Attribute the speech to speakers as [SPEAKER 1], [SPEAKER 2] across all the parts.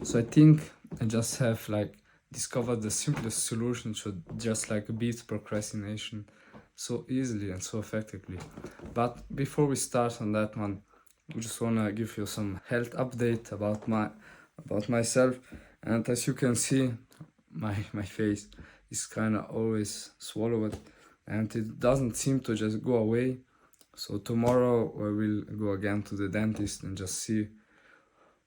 [SPEAKER 1] So I think I just have like discovered the simplest solution to just like beat procrastination so easily and so effectively. But before we start on that one, I just wanna give you some health update about myself. And as you can see, my face is kind of always swallowed, and it doesn't seem to just go away. So tomorrow I will go again to the dentist and just see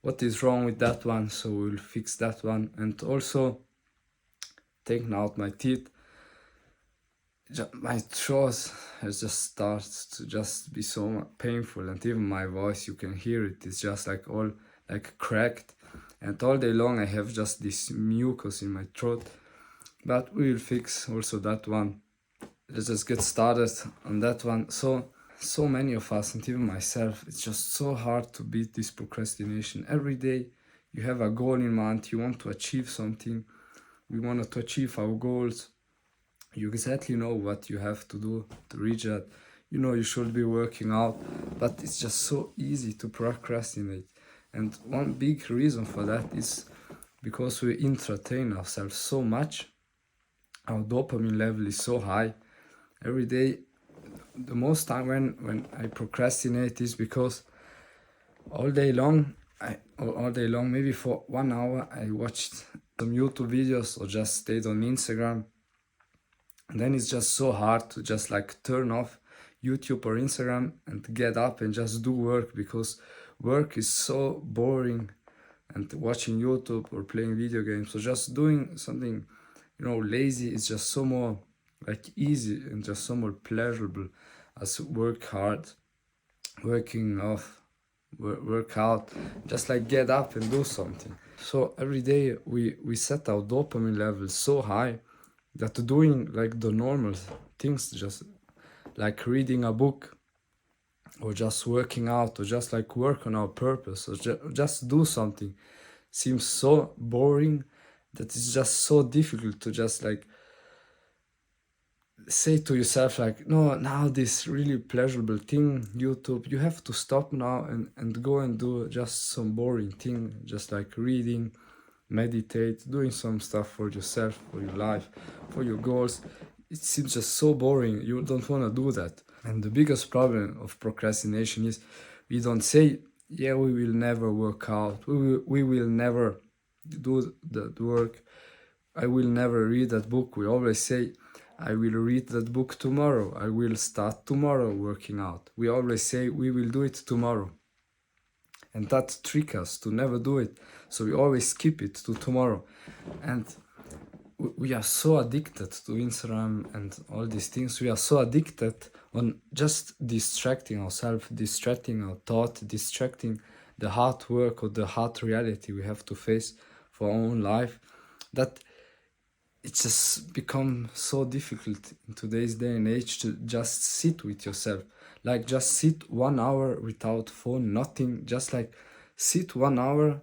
[SPEAKER 1] what is wrong with that one, so we'll fix that one. And also taking out my teeth, my throat has just started to just be so painful, and even my voice, you can hear it, it's just like all like cracked, and all day long I have just this mucus in my throat. But we will fix also that one. Let's just get started on that one. So many of us, and even myself, it's just so hard to beat this procrastination. Every day you have a goal in mind, you want to achieve something, we want to achieve our goals. You exactly know what you have to do to reach that. You know you should be working out, but it's just so easy to procrastinate. And one big reason for that is because we entertain ourselves so much. Our dopamine level is so high. Every day, the most time when I procrastinate is because all day long, all day long, maybe for 1 hour, I watched some YouTube videos or just stayed on Instagram. And then it's just so hard to just like turn off YouTube or Instagram and get up and just do work, because work is so boring, and watching YouTube or playing video games or just doing something, lazy is just so more like easy and just so more pleasurable as work hard, working off, work out, just like get up and do something. So every day we set our dopamine levels so high that doing like the normal things, just like reading a book or just working out or just like work on our purpose or just do something, seems so boring that it's just so difficult to just like say to yourself like, no, now this really pleasurable thing, YouTube, you have to stop now and go and do just some boring thing, just like reading, meditate, doing some stuff for yourself, for your life, for your goals. It seems just so boring, you don't want to do that. And the biggest problem of procrastination is we don't say, yeah, we will never work out, we will never do that work, I will never read that book. We always say, I will read that book tomorrow, I will start tomorrow working out. We always say we will do it tomorrow. And that tricks us to never do it. So we always skip it to tomorrow. And we are so addicted to Instagram and all these things. We are so addicted on just distracting ourselves, distracting our thought, distracting the hard work or the hard reality we have to face for our own life, that it's just become so difficult in today's day and age to just sit with yourself. Like just sit 1 hour without phone, nothing, just like sit 1 hour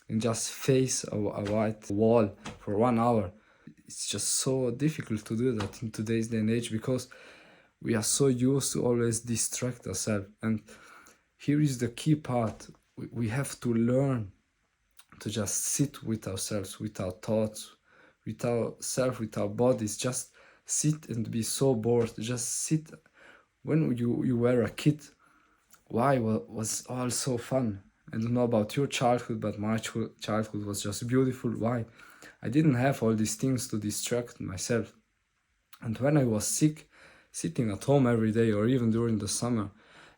[SPEAKER 1] and just face a white wall for 1 hour. It's just so difficult to do that in today's day and age because we are so used to always distract ourselves. And here is the key part. We have to learn to just sit with ourselves, with our thoughts, with ourselves, with our bodies. Just sit and be so bored. Just sit. When you were a kid, why was all so fun? I don't know about your childhood, but my childhood was just beautiful. Why? I didn't have all these things to distract myself. And when I was sick, sitting at home every day or even during the summer,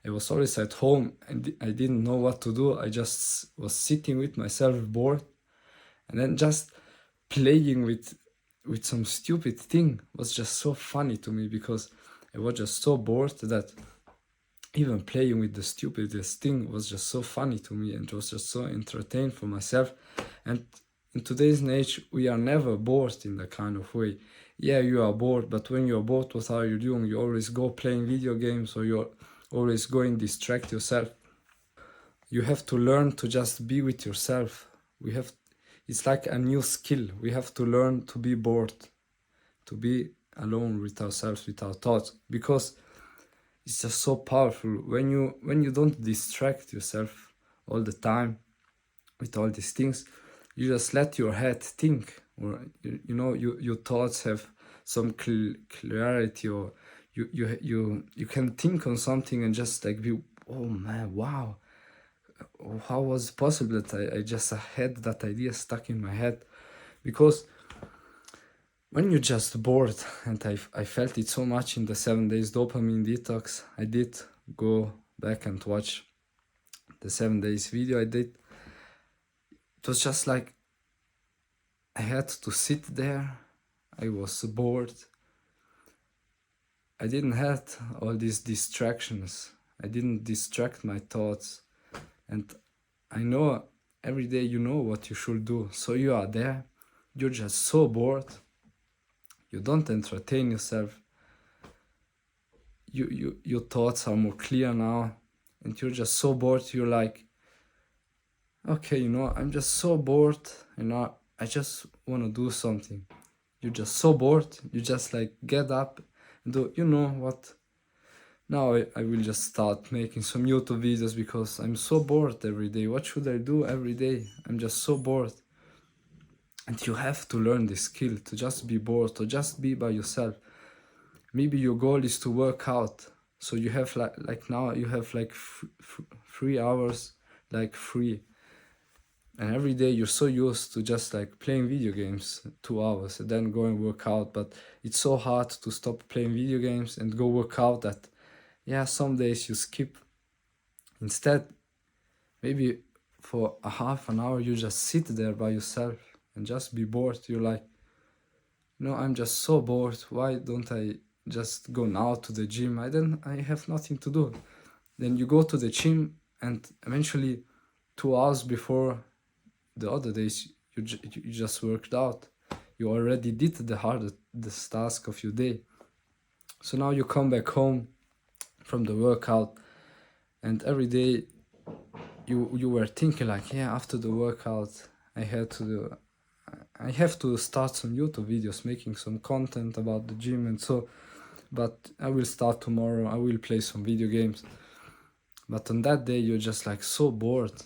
[SPEAKER 1] I was always at home and I didn't know what to do. I just was sitting with myself bored, and then just playing with some stupid thing was just so funny to me, because I was just so bored that even playing with the stupidest thing was just so funny to me, and it was just so entertained for myself. And in today's age, we are never bored in that kind of way. Yeah, you are bored, but when you're bored, what are you doing? You always go playing video games, or you're always going distract yourself. You have to learn to just be with yourself. It's like a new skill. We have to learn to be bored, to be alone with ourselves, with our thoughts, because it's just so powerful when you don't distract yourself all the time with all these things. you just let your head think, or you know, your thoughts have some clarity, or you can think on something and just like be, oh man, wow, how was it possible that I just had that idea stuck in my head? Because when you're just bored, and I felt it so much in the 7 days dopamine detox, I did go back and watch the 7 days video I did. It was just like I had to sit there. I was bored. I didn't have all these distractions. I didn't distract my thoughts. And I know every day you know what you should do. So you are there. You're just so bored. You don't entertain yourself. Your thoughts are more clear now. And you're just so bored. You're like, okay, you know, I'm just so bored. You know, I just want to do something. You're just so bored. You just like get up and do, you know what? Now I will just start making some YouTube videos because I'm so bored every day. What should I do every day? I'm just so bored. And you have to learn this skill to just be bored, to just be by yourself. Maybe your goal is to work out. So you have like now you have like 3 hours like free. And every day you're so used to just like playing video games 2 hours and then go and work out. But it's so hard to stop playing video games and go work out that, yeah, some days you skip. Instead, maybe for a half an hour you just sit there by yourself and just be bored. You're like, no, I'm just so bored. Why don't I just go now to the gym? I have nothing to do. Then you go to the gym, and eventually 2 hours before the other days you just worked out. You already did the hardest task of your day. So now you come back home from the workout, and every day you were thinking like, yeah, after the workout I have to start some YouTube videos, making some content about the gym, and so, but I will start tomorrow. I will play some video games. But on that day you're just like so bored.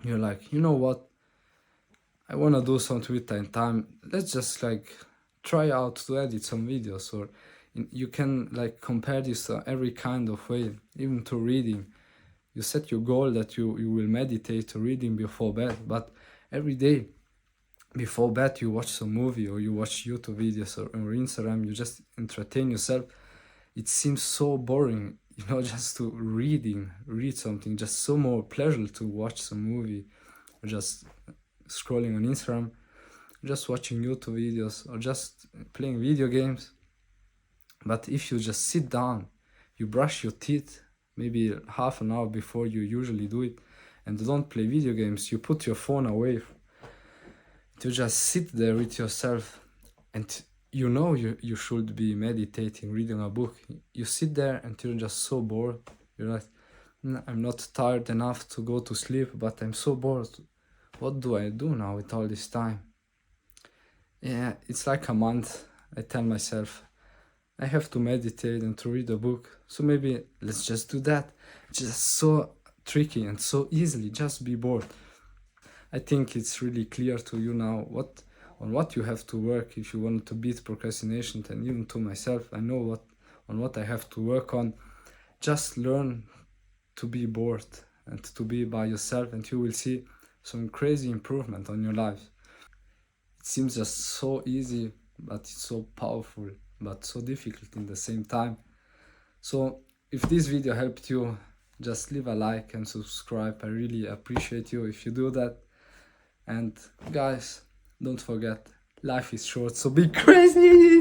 [SPEAKER 1] You're like, you know what, I want to do something with time. Let's just like try out to edit some videos, or you can like compare this to every kind of way, even to reading. You set your goal that you will meditate reading before bed, but every day before bed you watch some movie or you watch YouTube videos or Instagram, you just entertain yourself. It seems so boring, you know, just to read something, just so more pleasure to watch some movie or just scrolling on Instagram, just watching YouTube videos or just playing video games. But if you just sit down, you brush your teeth maybe half an hour before you usually do it, and don't play video games, you put your phone away, you just sit there with yourself, and you know you should be meditating, reading a book. You sit there and you're just so bored. You're like, I'm not tired enough to go to sleep, but I'm so bored. What do I do now with all this time? Yeah, it's like a month. I tell myself I have to meditate and to read a book. So maybe let's just do that. It's just so tricky and so easily. Just be bored. I think it's really clear to you now on what you have to work if you want to beat procrastination. And even to myself, I know what I have to work on. Just learn to be bored and to be by yourself, and you will see some crazy improvement on your life. It seems just so easy, but it's so powerful, but so difficult in the same time. So if this video helped you, just leave a like and subscribe. I really appreciate you if you do that. And guys, don't forget, life is short, so be crazy!